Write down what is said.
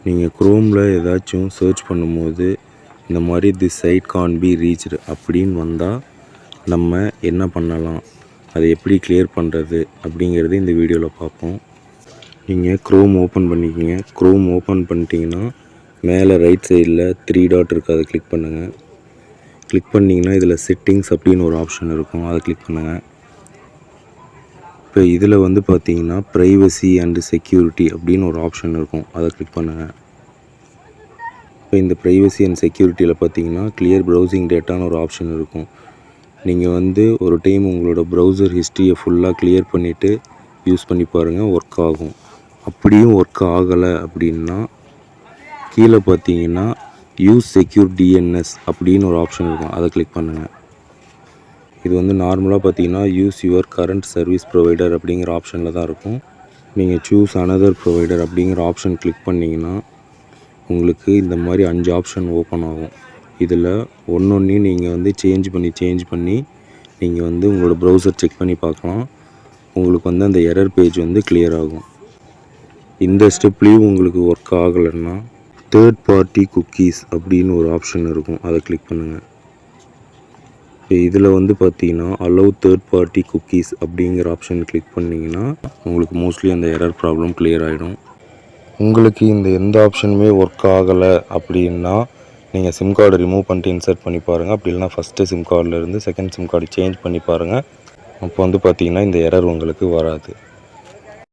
நீங்கள் க்ரோமில் ஏதாச்சும் சர்ச் பண்ணும்போது இந்த மாதிரி this side can be reached அப்படின்னு வந்தால் நம்ம என்ன பண்ணலாம், அதை எப்படி கிளியர் பண்ணுறது அப்படிங்கிறது இந்த வீடியோவில் பார்ப்போம். நீங்கள் க்ரோம் ஓப்பன் பண்ணிக்கிங்க. க்ரோம் ஓப்பன் பண்ணிட்டீங்கன்னா மேலே ரைட் சைடில் 3 டாட் இருக்குது, அதை கிளிக் பண்ணுங்கள். கிளிக் பண்ணிங்கன்னா இதில் செட்டிங்ஸ் அப்படின்னு ஒரு ஆப்ஷன் இருக்கும், அதை கிளிக் பண்ணுங்கள். இப்போ இதில் வந்து பார்த்தீங்கன்னா ப்ரைவசி அண்டு செக்யூரிட்டி அப்படின்னு ஒரு ஆப்ஷன் இருக்கும், அதை கிளிக் பண்ணுங்கள். இப்போ இந்த ப்ரைவசி அண்ட் செக்யூரிட்டியில் பார்த்தீங்கன்னா கிளியர் ப்ரௌசிங் டேட்டான்னு ஒரு ஆப்ஷன் இருக்கும். நீங்கள் வந்து ஒரு டைம் உங்களோட ப்ரௌசர் ஹிஸ்ட்ரியை ஃபுல்லாக கிளியர் பண்ணிவிட்டு யூஸ் பண்ணி பாருங்கள், ஒர்க் ஆகும். அப்படியும் ஒர்க் ஆகலை அப்படின்னா கீழே பார்த்தீங்கன்னா யூஸ் செக்யூர் டிஎன்எஸ் அப்படின்னு ஒரு ஆப்ஷன் இருக்கும், அதை கிளிக் பண்ணுங்கள். இது வந்து நார்மலாக பார்த்தீங்கன்னா use your current service provider அப்படிங்கிற ஆப்ஷனில் தான் இருக்கும். நீங்கள் சூஸ் அனதர் ப்ரொவைடர் அப்படிங்கிற ஆப்ஷன் கிளிக் பண்ணிங்கன்னா உங்களுக்கு இந்த மாதிரி 5 ஆப்ஷன் ஓப்பன் ஆகும். இதில் ஒன்றொன்றையும் நீங்கள் வந்து சேஞ்ச் பண்ணி நீங்கள் வந்து உங்களோட ப்ரௌசர் செக் பண்ணி பார்க்கலாம். உங்களுக்கு வந்து அந்த எரர் பேஜ் வந்து கிளியர் ஆகும். இந்த ஸ்டெப்லேயும் உங்களுக்கு ஒர்க் ஆகலைன்னா தேர்ட் பார்ட்டி குக்கீஸ் அப்படின்னு ஒரு ஆப்ஷன் இருக்கும், அதை கிளிக் பண்ணுங்கள். இப்போ இதில் வந்து பார்த்தீங்கன்னா அலோவ் தேர்ட் பார்ட்டி குக்கீஸ் அப்படிங்கிற ஆப்ஷன் கிளிக் பண்ணிங்கன்னா உங்களுக்கு மோஸ்ட்லி அந்த எரர் ப்ராப்ளம் கிளியர் ஆகிடும். உங்களுக்கு இந்த எந்த ஆப்ஷனுமே ஒர்க் ஆகலை அப்படின்னா நீங்கள் சிம் கார்டை ரிமூவ் பண்ணிட்டு இன்சர்ட் பண்ணி பாருங்கள். அப்படி இல்லைனா ஃபஸ்ட்டு சிம் கார்டிலேருந்து செகண்ட் சிம் கார்டு சேஞ்ச் பண்ணி பாருங்கள். அப்போ வந்து பார்த்தீங்கன்னா இந்த எரர் உங்களுக்கு வராது.